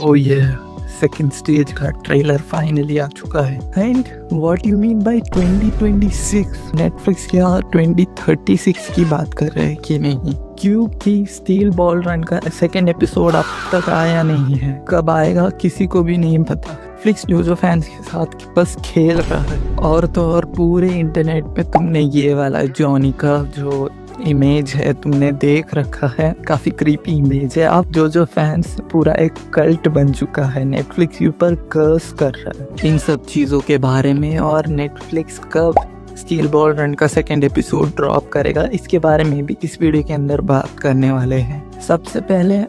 ओ ये second stage का trailer finally आ चुका है। And what you mean by 2026? Netflix क्या 2036 की बात कर रहे हैं कि नहीं? क्योंकि स्टील बॉल रन का सेकंड एपिसोड अब तक आया नहीं है। कब आएगा किसी को भी नहीं पता। नेटफ्लिक्स जो फैंस के साथ बस खेल रहा है। और तो और पूरे इंटरनेट पे तुमने ये वाला जॉनी का जो इमेज है तुमने देख रखा है, काफी क्रीपी इमेज है। अब जो फैंस पूरा एक कल्ट बन चुका है, नेटफ्लिक्स के ऊपर कर्स कर रहा है इन सब चीजों के बारे में। और नेटफ्लिक्स कब स्टील बॉल रन का सेकंड एपिसोड ड्रॉप करेगा, इसके बारे में भी इस वीडियो के अंदर बात करने वाले हैं। सबसे पहले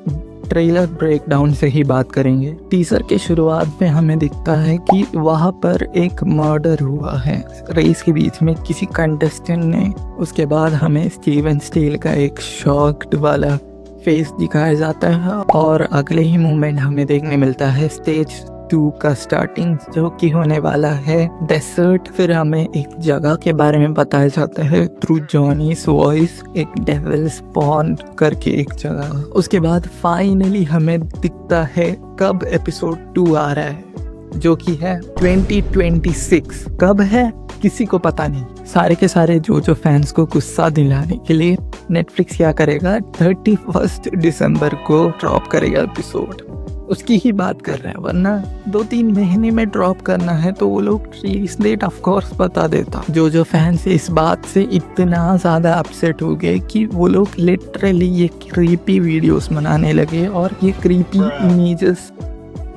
ट्रेलर ब्रेकडाउन से ही बात करेंगे। टीजर के शुरुआत में हमें दिखता है कि वहाँ पर एक मर्डर हुआ है रेस के बीच में किसी कंटेस्टेंट ने। उसके बाद हमें स्टीवन स्टील का एक शॉक्ड वाला फेस दिखाया जाता है और अगले ही मोमेंट हमें देखने मिलता है स्टेज 2 का स्टार्टिंग, जो कि होने वाला है डेजर्ट। फिर हमें एक जगह के बारे में बताया जाता है थ्रू जॉनीज वॉइस, एक डेविल स्पॉन करके एक जगह। उसके बाद फाइनली हमें दिखता है कब एपिसोड 2 आ रहा है, जो कि है 2026। कब है किसी को पता नहीं। सारे के सारे जो फैंस को गुस्सा दिलाने के लिए नेटफ्लिक्स क्या करेगा, 31 दिसंबर को ड्रॉप करेगा एपिसोड। उसकी ही बात कर रहे हैं, वरना 2-3 महीने में ड्रॉप करना है तो वो लोग रिलीज डेट ऑफ कोर्स बता देता। जो फैंस इस बात से इतना ज़्यादा अपसेट हो गए कि वो लोग लिटरली ये क्रीपी वीडियोस बनाने लगे और ये क्रीपी इमेजेस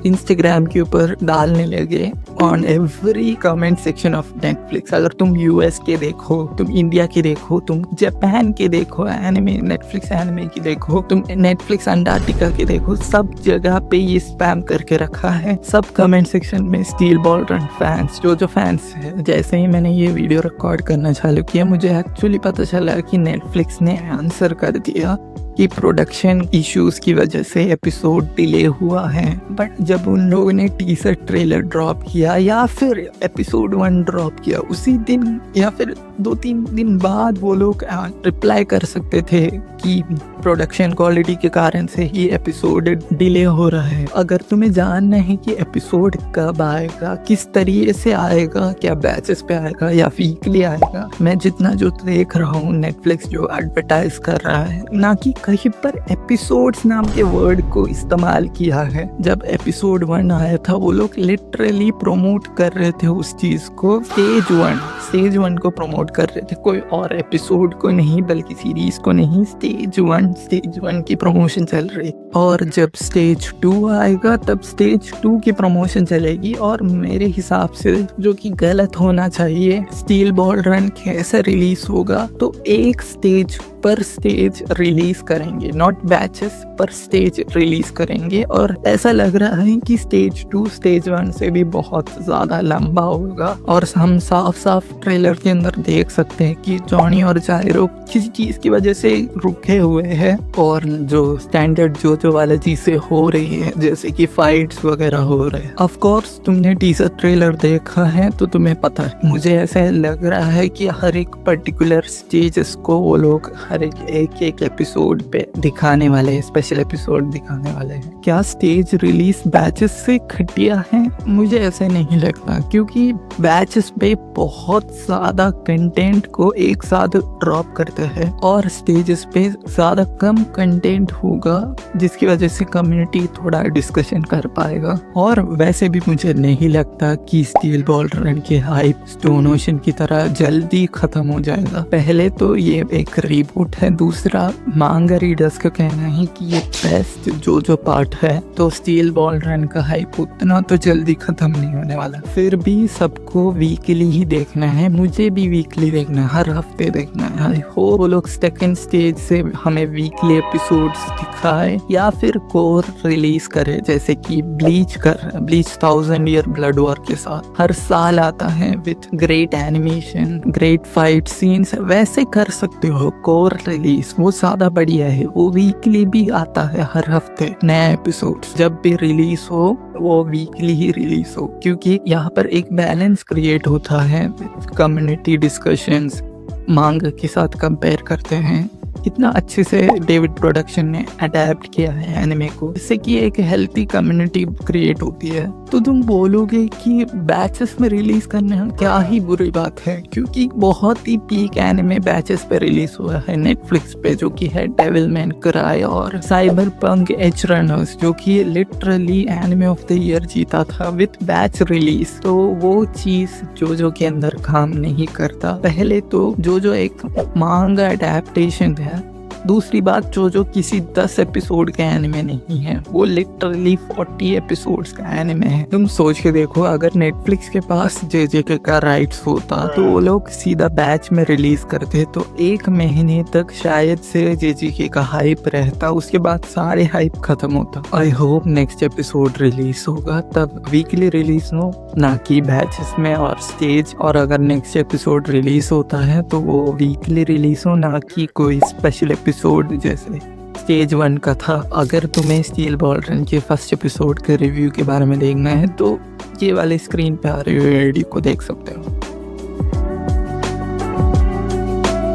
इंस्टाग्राम के ऊपर डालने लगे on every comment section of Netflix. अगर तुम यूएस के देखो, तुम इंडिया के देखो, तुम जापान के देखो, एनिमे नेटफ्लिक्स एनिमे की देखो, तुम नेटफ्लिक्स अंटार्कटिका के देखो, सब जगह पे ये स्पैम करके रखा है। सब कमेंट सेक्शन में स्टील बॉल रन फैंस, जो फैंस है। जैसे ही मैंने ये वीडियो रिकॉर्ड करना चालू किया, मुझे एक्चुअली पता चला कि नेटफ्लिक्स ने आंसर कर दिया कि प्रोडक्शन इश्यूज की वजह से एपिसोड डिले हुआ है। बट जब उन लोगों ने टीजर ट्रेलर ड्रॉप किया या फिर एपिसोड 1 ड्रॉप किया, उसी दिन या फिर 2-3 दिन बाद वो लोग रिप्लाई कर सकते थे कि प्रोडक्शन क्वालिटी के कारण से ही एपिसोड डिले हो रहा है। अगर तुम्हें जानना है कि एपिसोड कब आएगा, किस तरीके से आएगा, क्या बैचेस पे आएगा या वीकली आएगा, मैं जितना जो देख रहा हूँ नेटफ्लिक्स जो एडवर्टाइज कर रहा है, ना कि कहीं पर एपिसोड्स नाम के वर्ड को इस्तेमाल किया है। जब एपिसोड 1 आया था वो लोग लिटरली प्रमोट कर रहे थे उस चीज को, स्टेज 1 को प्रमोट कर रहे थे, कोई और एपिसोड को नहीं, बल्कि सीरीज को नहीं। स्टेज 1 की प्रमोशन चल रही। और जब स्टेज 2 आएगा तब स्टेज 2 की प्रमोशन चलेगी। और मेरे हिसाब से जो कि गलत होना चाहिए, स्टील बॉल रन कैसे रिलीज होगा तो एक स्टेज पर स्टेज रिलीज करेंगे, नॉट बैचेस पर स्टेज रिलीज करेंगे। और ऐसा लग रहा है कि स्टेज 2 स्टेज 1 से भी बहुत ज्यादा लंबा होगा। और हम साफ साफ ट्रेलर के अंदर देख सकते हैं कि जॉनी और जायरो किसी चीज की वजह से रुके हुए हैं और जो स्टैंडर्ड जो वाला चीजें हो रही है, जैसे कि फाइट्स वगैरह हो रहे हैं। ऑफ कोर्स तुमने टीजर ट्रेलर देखा है तो तुम्हें पता है। मुझे ऐसा लग रहा है कि हर एक पर्टिकुलर स्टेजेस को वो लोग हर एक एपिसोड पे दिखाने वाले हैं, स्पेशल एपिसोड दिखाने वाले हैं। क्या स्टेज रिलीज बैचेस से घटिया है? मुझे ऐसे नहीं लगता, क्योंकि बैचेस पे बहुत ज्यादा कंटेंट को एक साथ ड्रॉप करते हैं और स्टेजेस पे ज्यादा कम कंटेंट होगा, जिसकी वजह से कम्युनिटी थोड़ा डिस्कशन कर पाएगा। और वैसे भी मुझे नहीं लगता कि स्टील बॉल रन के हाइप स्टोन ओशन की तरह जल्दी खत्म हो जाएगा। पहले तो ये एक रीबूट है, दूसरा मांगा रीडर्स का कहना है कि ये बेस्ट जो पार्ट है, तो स्टील बॉल रन का हाइप उतना तो जल्दी खत्म नहीं होने वाला। फिर भी सबको वीकली ही देखना है, मुझे भी वीकली देखना है, हर हफ्ते देखना है। आई होप वो लोग सेकंड स्टेज से हमें वीकली एपिसोड्स दिखाए या फिर कोर रिलीज करे, जैसे कि ब्लीच 1000 ईयर ब्लड वॉर के साथ हर साल आता है with great animation, great fight scenes. वैसे कर सकते हो कोर रिलीज, वो ज्यादा बढ़िया है। वो वीकली भी आता है, हर हफ्ते नया एपिसोड। जब भी रिलीज हो वो वीकली ही रिलीज हो, क्योंकि यहाँ पर एक बैलेंस क्रिएट होता है। कम्युनिटी डिस्कशंस मांगा के साथ कंपेयर करते हैं इतना अच्छे से डेविड प्रोडक्शन ने अडेप्ट किया है एनिमे को, जिससे कि एक हेल्थी कम्युनिटी क्रिएट होती है। तो तुम बोलोगे कि बैचेस में रिलीज करना क्या ही बुरी बात है, क्योंकि बहुत ही पीक एनिमे बैचेस पे रिलीज हुआ है नेटफ्लिक्स पे, जो कि है डेविलमैन क्राई और साइबरपंक एज रनर्स, जो कि literally anime of the year जीता था विद बैच रिलीज। तो वो चीज जोजो के अंदर काम नहीं करता। पहले तो जोजो एक मांगा अडेप्टेशन है, दूसरी बात जोजो किसी 10 एपिसोड का एनिमे नहीं है, वो लिटरली 40 एपिसोड्स का एनिमे है। तुम सोच के देखो, अगर नेटफ्लिक्स के पास जेजेके का राइट्स होता तो वो लोग सीधा बैच में रिलीज करते, तो 1 महीने तक शायद से जेजेके का हाइप रहता, उसके बाद सारे हाइप खत्म होता। I hope next episode release होगा तब वीकली रिलीज हो, ना कि बैचेस में और स्टेज। और अगर नेक्स्ट एपिसोड रिलीज होता है तो वो वीकली रिलीज हो, ना कि कोई स्पेशल एपिसोड जैसे स्टेज 1 का था। अगर तुम्हें स्टील बॉल रन के फर्स्ट एपिसोड के रिव्यू के बारे में देखना है तो ये वाले स्क्रीन पे आ रही वीडियो को देख सकते हो।